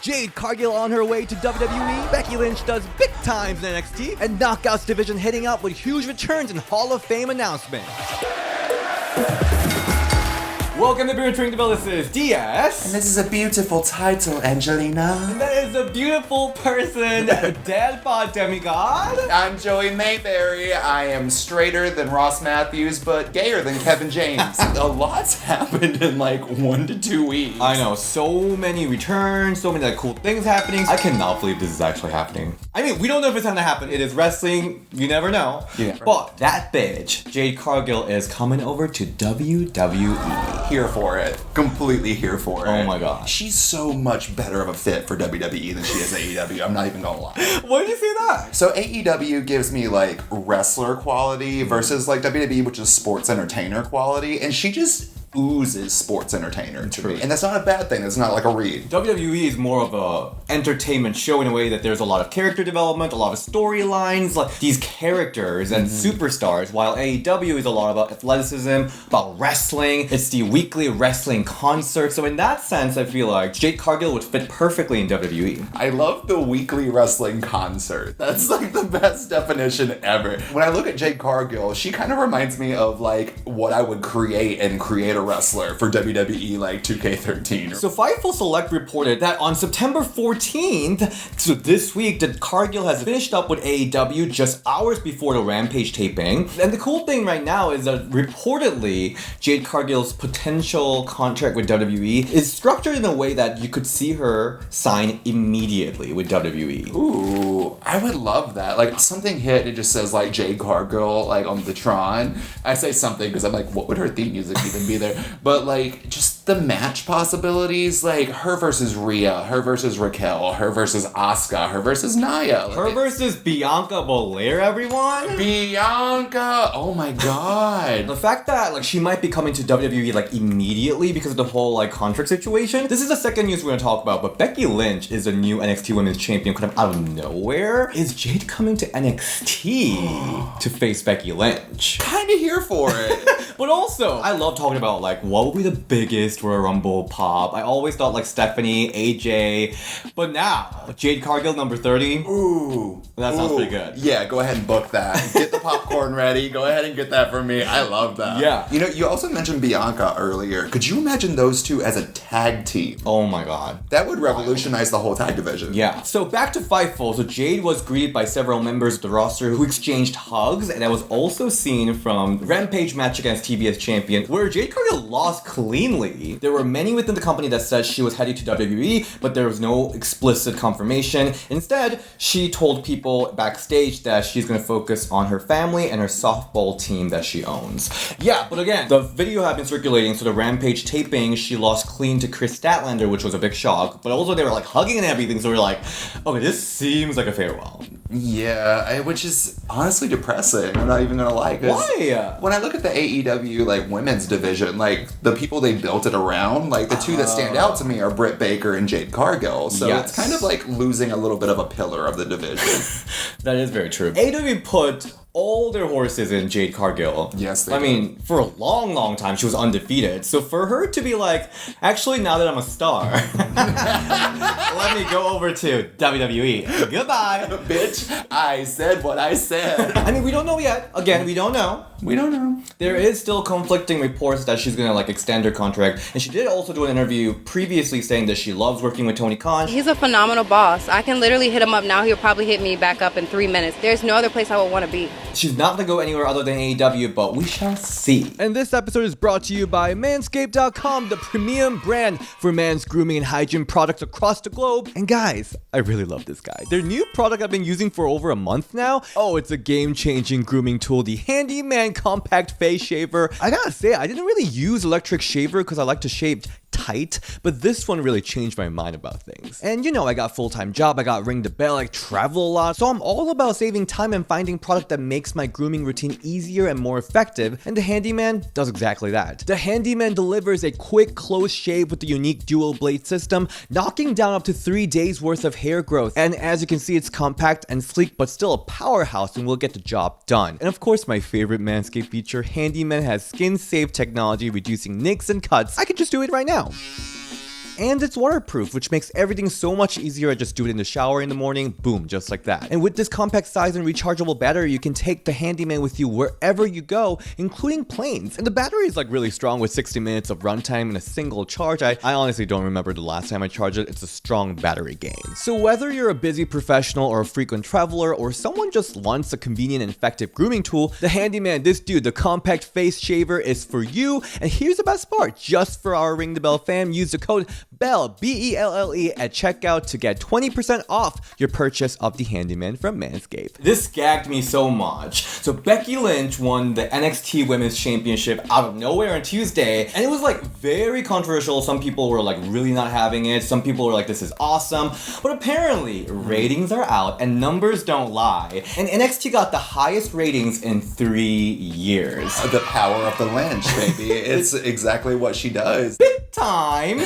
Jade Cargill on her way to WWE. Becky Lynch does big times in NXT. And Knockouts division heading out with huge returns and Hall of Fame announcements. Welcome to Beer and Drink the Belle. This is DS. And this is a beautiful title, Angelina. And that is a beautiful person, Dad Bod Demigod. I'm Joey Mayberry. I am straighter than Ross Matthews, but gayer than Kevin James. A lot's happened in like 1 to 2 weeks. I know, so many returns, so many cool things happening. I cannot believe this is actually happening. I mean, we don't know if it's gonna happen. It is wrestling, you never know. Yeah. But that bitch, Jade Cargill, is coming over to WWE. Here for it. Completely here for it. Oh my god. She's so much better of a fit for WWE than she is AEW. I'm not even gonna lie. Why did you say that? So AEW gives me like wrestler quality versus like WWE, which is sports entertainer quality, and she just oozes sports entertainer to me. And that's not a bad thing. That's not like a read. WWE is more of a entertainment show in a way that there's a lot of character development, a lot of storylines, like these characters and superstars, while AEW is a lot about athleticism, about wrestling. It's the weekly wrestling concert. So in that sense, I feel like Jade Cargill would fit perfectly in WWE. I love the weekly wrestling concert. That's like the best definition ever. When I look at Jade Cargill, she kind of reminds me of like what I would create a wrestler for WWE like 2K13. So Fightful Select reported that on September 14th, so this week, that Cargill has finished up with AEW just hours before the Rampage taping. And the cool thing right now is that reportedly Jade Cargill's potential contract with WWE is structured in a way that you could see her sign immediately with WWE. Ooh, I would love that. Like something hit, it just says like Jade Cargill like on the Tron. I say something because I'm like, what would her theme music even be there? But like just the match possibilities, like her versus Rhea, her versus Raquel, her versus Asuka, her versus Nia, her versus Bianca Belair, everyone. Bianca, oh my god. The fact that like she might be coming to WWE like immediately because of the whole like contract situation. This is the second news we're gonna talk about, but Becky Lynch is a new NXT Women's Champion kind of out of nowhere. Is Jade coming to NXT to face Becky Lynch? Kind of here for it. But also, I love talking about like what would be the biggest Royal Rumble pop. I always thought like Stephanie, AJ, but now Jade Cargill number 30. Ooh, that sounds pretty good. Yeah, go ahead and book that. Get the popcorn ready. Go ahead and get that from me. I love that. Yeah. You know, you also mentioned Bianca earlier. Could you imagine those two as a tag team? Oh my god. That would revolutionize the whole tag division. Yeah. So back to Fightful. So Jade was greeted by several members of the roster who exchanged hugs, and that was also seen from Rampage match against TBS champion, where Jade Cargill lost cleanly. There were many within the company that said she was headed to WWE, but there was no explicit confirmation. Instead, she told people backstage that she's going to focus on her family and her softball team that she owns. Yeah, but again, the video had been circulating, so the Rampage taping, she lost clean to Chris Statlander, which was a big shock, but also they were like hugging and everything, so we were like, okay, this seems like a farewell. Yeah, which is honestly depressing. I'm not even gonna lie. Why? When I look at the AEW like women's division, like the people they built it around, like the two that stand out to me are Britt Baker and Jade Cargill. So yes. It's kind of like losing a little bit of a pillar of the division. That is very true. AEW put all their horses in Jade Cargill. Yes, they I mean, for a long, long time, she was undefeated. So for her to be like, actually, now that I'm a star, let me go over to WWE. Goodbye. Bitch, I said what I said. I mean, we don't know yet. Again, we don't know. We don't know. There is still conflicting reports that she's gonna like extend her contract, and she did also do an interview previously saying that she loves working with Tony Khan. He's a phenomenal boss. I can literally hit him up now. He'll probably hit me back up in 3 minutes. There's no other place I would want to be. She's not gonna go anywhere other than AEW, but we shall see. And this episode is brought to you by Manscaped.com, the premium brand for man's grooming and hygiene products across the globe. And guys, I really love this guy. Their new product I've been using for over a month now. Oh, it's a game-changing grooming tool, the Handyman Compact Face Shaver. I gotta say, I didn't really use electric shaver because I like to shave tight, but this one really changed my mind about things. And you know, I got a full-time job, I got ring the bell, I travel a lot, so I'm all about saving time and finding product that makes my grooming routine easier and more effective, and the Handyman does exactly that. The Handyman delivers a quick, close shave with the unique dual blade system, knocking down up to 3 days worth of hair growth. And as you can see, it's compact and sleek, but still a powerhouse and will get the job done. And of course, my favorite Manscaped feature, Handyman has skin-safe technology reducing nicks and cuts. I can just do it right now. And it's waterproof, which makes everything so much easier. I just do it in the shower in the morning, boom, just like that. And with this compact size and rechargeable battery, you can take the handyman with you wherever you go, including planes. And the battery is like really strong with 60 minutes of runtime and a single charge. I honestly don't remember the last time I charged it. It's a strong battery gain. So whether you're a busy professional or a frequent traveler or someone just wants a convenient and effective grooming tool, the handyman, this dude, the compact face shaver is for you. And here's the best part, just for our Ring the Bell fam, use the code BELLE, B-E-L-L-E at checkout to get 20% off your purchase of the handyman from Manscaped. This gagged me so much. So Becky Lynch won the NXT Women's Championship out of nowhere on Tuesday, and it was like very controversial. Some people were like really not having it. Some people were like, this is awesome. But apparently, ratings are out and numbers don't lie. And NXT got the highest ratings in 3 years. The power of the Lynch, baby. It's exactly what she does. Big time.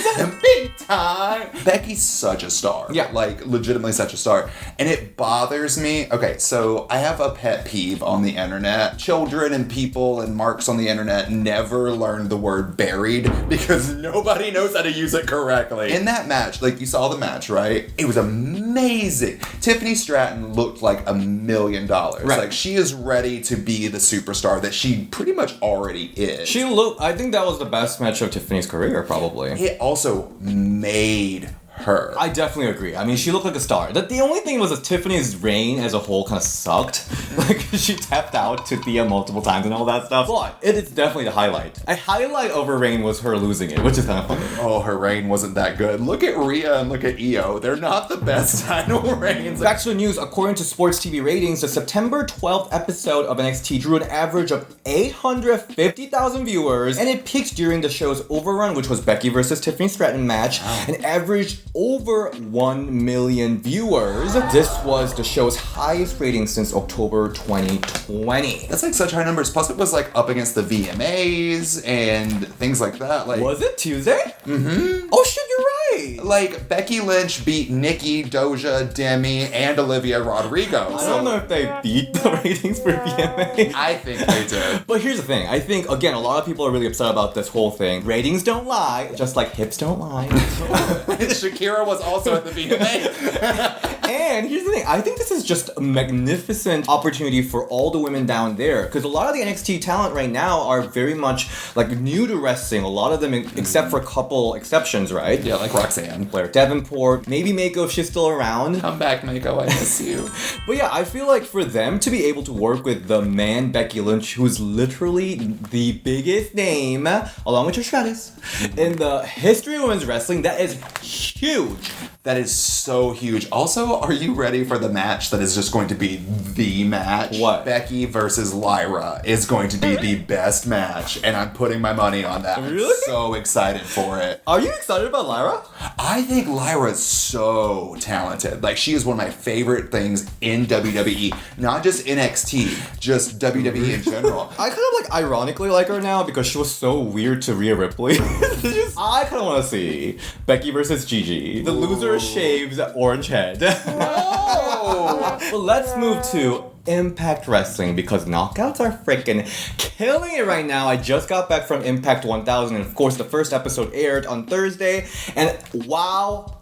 Big time. Becky's such a star. Yeah. Like, legitimately such a star. And it bothers me. Okay, so I have a pet peeve on the internet. Children and people and marks on the internet never learn the word buried because nobody knows how to use it correctly. In that match, like, you saw the match, right? It was amazing. Tiffany Stratton looked like $1 million. Right. Like, she is ready to be the superstar that she pretty much already is. I think that was the best match of Tiffany's career, probably. It also made her. I definitely agree. I mean, she looked like a star. The only thing was that Tiffany's reign as a whole kind of sucked. Like, she tapped out to Thea multiple times and all that stuff. But it is definitely the highlight. A highlight of her reign was her losing it, which is kind of funny. Oh, her reign wasn't that good. Look at Rhea and look at Io. They're not the best title reigns. Back to the news. According to Sports TV ratings, the September 12th episode of NXT drew an average of 850,000 viewers, and it peaked during the show's overrun, which was Becky versus Tiffany Stratton match, and averaged over 1 million viewers. This was the show's highest rating since October 2020. That's like such high numbers. Plus it was like up against the VMAs and things like that. Like, was it Tuesday? Mm-hmm. Oh shit, you're right. Like, Becky Lynch beat Nikki, Doja, Demi, and Olivia Rodrigo. I don't know if they beat the ratings for VMA. I think they did. But here's the thing. I think, again, a lot of people are really upset about this whole thing. Ratings don't lie, just like hips don't lie. Shakira was also at the VMA. And here's the thing. I think this is just a magnificent opportunity for all the women down there. Because a lot of the NXT talent right now are very much like new to wrestling. A lot of them, except for a couple exceptions, right? Yeah, like Roxanne. Blair Davenport. Maybe Mako if she's still around. Come back, Mako. I miss you. But yeah, I feel like for them to be able to work with the man Becky Lynch, who's literally the biggest name, along with Trish Stratus, in the history of women's wrestling, that is huge. That is so huge. Also, are you ready for the match that is just going to be the match? What? Becky versus Lyra is going to be the best match, and I'm putting my money on that. Really? I'm so excited for it. Are you excited about Lyra? I think Lyra's so talented. Like, she is one of my favorite things in WWE. Not just NXT, just WWE in general. I kind of like ironically like her now because she was so weird to Rhea Ripley. I kind of want to see Becky versus Gigi. The loser shaves orange head. No! Well, let's move to Impact Wrestling because knockouts are freaking killing it right now. I just got back from Impact 1000 and of course the first episode aired on Thursday and wow.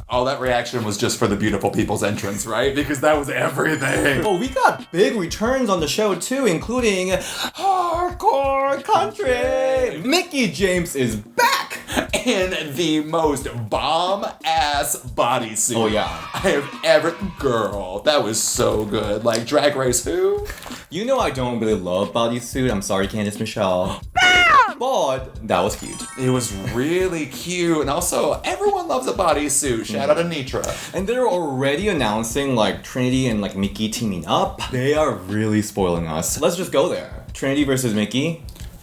All that reaction was just for the beautiful people's entrance, right? Because that was everything. But we got big returns on the show too, including Hardcore Country. Mickie James is back in the most bomb-ass bodysuit Oh yeah. I have ever... Girl, that was so good. Like, Drag Race who? You know I don't really love bodysuit. I'm sorry, Candice Michelle. But that was cute. It was really cute. And also, everyone loves a bodysuit. Shout out to Nitra. And they're already announcing like Trinity and like Mickie teaming up. They are really spoiling us. Let's just go there. Trinity versus Mickie.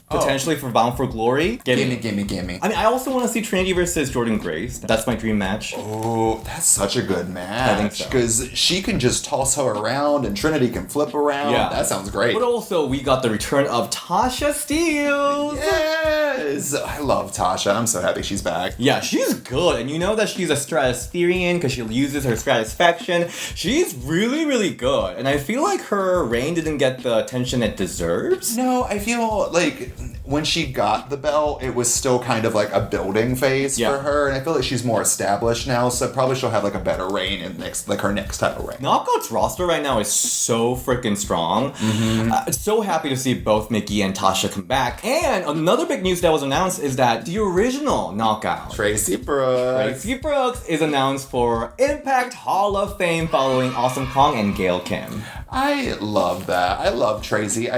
Potentially for Bound for Glory. Gimme. I mean, I also want to see Trinity versus Jordan Grace. That's my dream match. Oh, that's such a good match. I think so. Because she can just toss her around and Trinity can flip around. Yeah. That sounds great. But also, we got the return of Tasha Steelz. Yes! I love Tasha. I'm so happy she's back. Yeah, she's good. And you know that she's a Stratospherian because she uses her Stratisfaction. She's really, really good. And I feel like her reign didn't get the attention it deserves. No, I feel like when she got the belt, it was still kind of like a building phase for her, and I feel like she's more established now, so probably she'll have like a better reign in her next title reign. Knockouts roster right now is so freaking strong. So happy to see both Mickie and Tasha come back. And another big news that was announced is that the original Knockout, Tracy Brooks is announced for Impact Hall of Fame following Awesome Kong and Gail Kim. I love that. I love Tracy.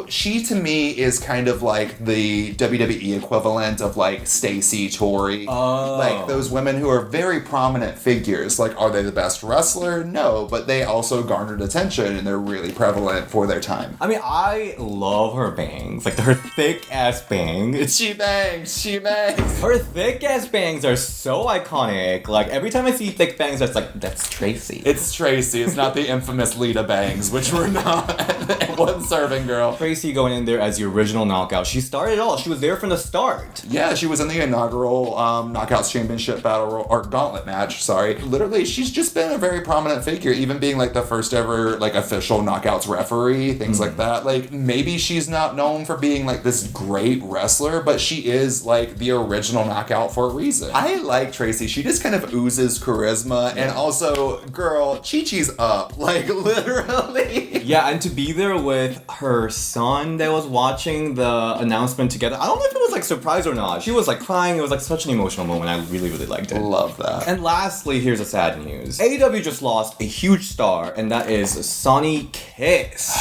She to me is kind of like the WWE equivalent of like Stacy, Tori. Like those women who are very prominent figures. Like, are they the best wrestler? No, but they also garnered attention and they're really prevalent for their time. I mean, I love her bangs. Like, her thick ass bangs. She bangs. Her thick ass bangs are so iconic. Like, every time I see thick bangs, that's Tracy. It's Tracy. It's not the infamous Lita bangs, which were not. It wasn't serving, girl. Tracy going in there as the original Knockout. She started it all. She was there from the start. Yeah, she was in the inaugural Knockouts Championship gauntlet match. Sorry. Literally, she's just been a very prominent figure, even being like the first ever like official Knockouts referee, things like that. Like, maybe she's not known for being like this great wrestler, but she is like the original Knockout for a reason. I like Tracy. She just kind of oozes charisma, and also, girl, Chi-Chi's up. Like, literally. Yeah, and to be there with her son that was watching the announcement together, I don't know if it was like surprise or not. She was like crying. It was like such an emotional moment. I really, really liked it. Love that. And lastly, here's a sad news. AEW just lost a huge star, and that is Sonny Kiss.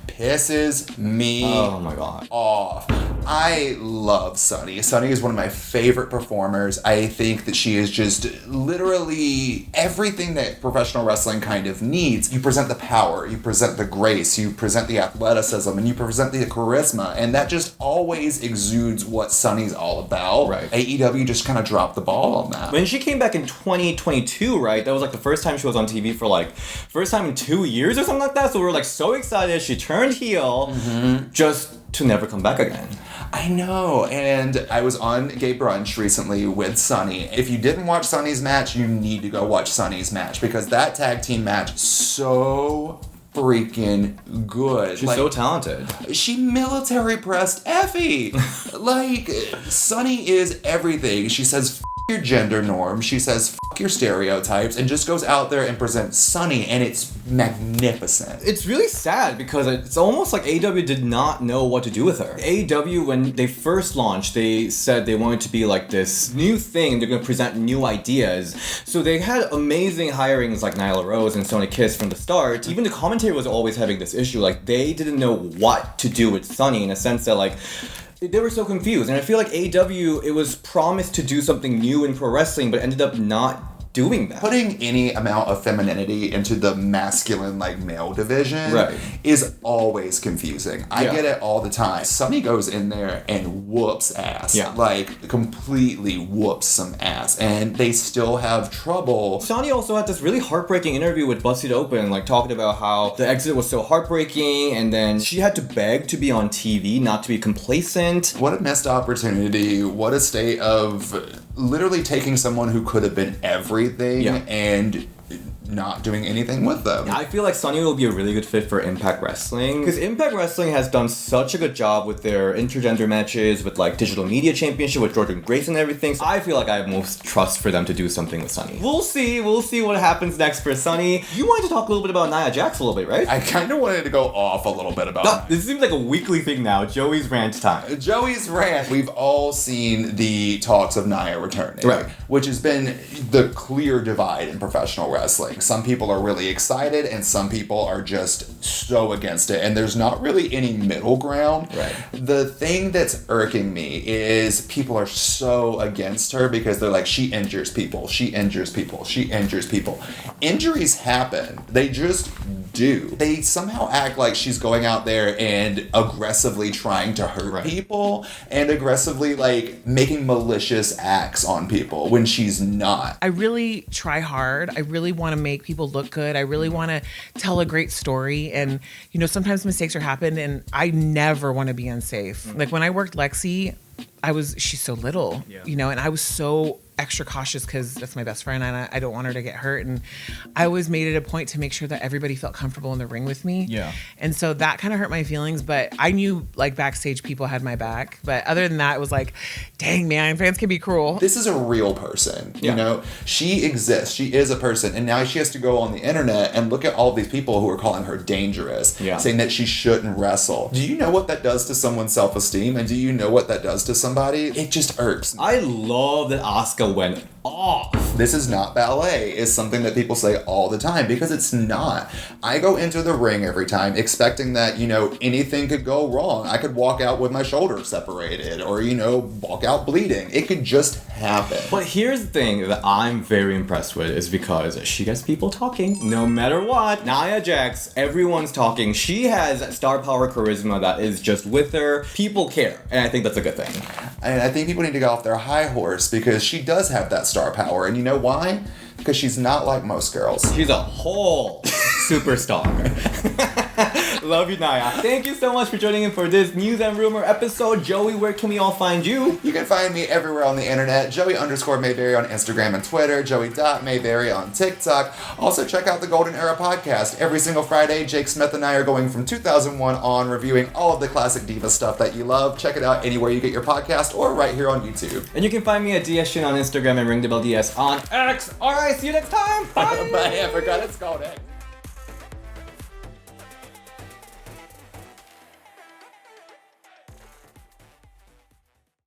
Pisses me off. I love Sonny. Sonny is one of my favorite performers. I think that she is just literally everything that professional wrestling kind of needs. You present the power, you present the grace, you present the athleticism, and you present the charisma, and that just always exudes what Sonny's all about. Right. AEW just kind of dropped the ball on that. When she came back in 2022, right, that was like the first time she was on TV for like, first time in 2 years or something like that, so we were like so excited. She turned heel just to never come back again. I know, and I was on Gay Brunch recently with Sonny. If you didn't watch Sonny's match, you need to go watch Sonny's match, because that tag team match, so freaking good. She's so talented. She military pressed Effie. Like, Sonny is everything. She says, your gender norms, she says your stereotypes, and just goes out there and presents Sonny, and it's magnificent. It's really sad because it's almost like AEW did not know what to do with her. AEW, when they first launched, they said they wanted to be like this new thing, they're going to present new ideas. So they had amazing hirings like Nyla Rose and Sonny Kiss from the start. Even the commentary was always having this issue, like they didn't know what to do with Sonny, in a sense that like they were so confused. And I feel like AEW, it was promised to do something new in pro wrestling, but ended up not doing that. Putting any amount of femininity into the masculine, like, male division is always confusing. I get it all the time. Sonny goes in there and whoops ass. Yeah. Like, completely whoops some ass. And they still have trouble. Sonny also had this really heartbreaking interview with Busted Open, like, talking about how the exit was so heartbreaking, and then she had to beg to be on TV, not to be complacent. What a missed opportunity. What a state of literally taking someone who could have been everything and not doing anything with them. I feel like Sonny will be a really good fit for Impact Wrestling, because Impact Wrestling has done such a good job with their intergender matches, with like Digital Media Championship, with Jordan Grace and everything. So I feel like I have most trust for them to do something with Sonny. We'll see what happens next for Sonny. You wanted to talk a little bit about Nia Jax a little bit, right? I kind of wanted to go off a little bit about This seems like a weekly thing now. Joey's rant time. Joey's rant. We've all seen the talks of Nia returning, right? Which has been the clear divide in professional wrestling. Some people are really excited and some people are just so against it, and there's not really any middle ground. Right. The thing that's irking me is people are so against her because they're like, she injures people. Injuries happen. They just do. They somehow act like she's going out there and aggressively trying to hurt people and aggressively like making malicious acts on people when she's not. I really try hard. I really want to make people look good. I really want to tell a great story. And, you know, sometimes mistakes are happened and I never want to be unsafe. Like when I worked Lexi, she's so little, you know, and I was so extra cautious because that's my best friend and I don't want her to get hurt. And I always made it a point to make sure that everybody felt comfortable in the ring with me. Yeah. And so that kind of hurt my feelings, but I knew like backstage people had my back. But other than that, it was like, dang man, fans can be cruel. This is a real person, you know? She exists. She is a person. And now she has to go on the internet and look at all these people who are calling her dangerous, saying that she shouldn't wrestle. Do you know what that does to someone's self-esteem? And do you know what that does to somebody? It just irks. I love that Asuka went off. This is not ballet is something that people say all the time because it's not. I go into the ring every time expecting that, you know, anything could go wrong. I could walk out with my shoulder separated or, you know, walk out bleeding. It could just happen. But here's the thing that I'm very impressed with is because she gets people talking no matter what. Nia Jax, everyone's talking. She has star power charisma that is just with her. People care. And I think that's a good thing. And I think people need to get off their high horse because she does have that star power. And you know why? Because she's not like most girls. She's a whole superstar. Love you, Nia. Thank you so much for joining in for this News and Rumor episode. Joey, where can we all find you? You can find me everywhere on the internet. Joey_Mayberry on Instagram and Twitter. Joey.Mayberry on TikTok. Also, check out the Golden Era podcast. Every single Friday, Jake Smith and I are going from 2001 on, reviewing all of the classic diva stuff that you love. Check it out anywhere you get your podcast or right here on YouTube. And you can find me at DSShin on Instagram and Ring the Bell DS on X. All right, see you next time. Bye. Bye. I forgot it's called X.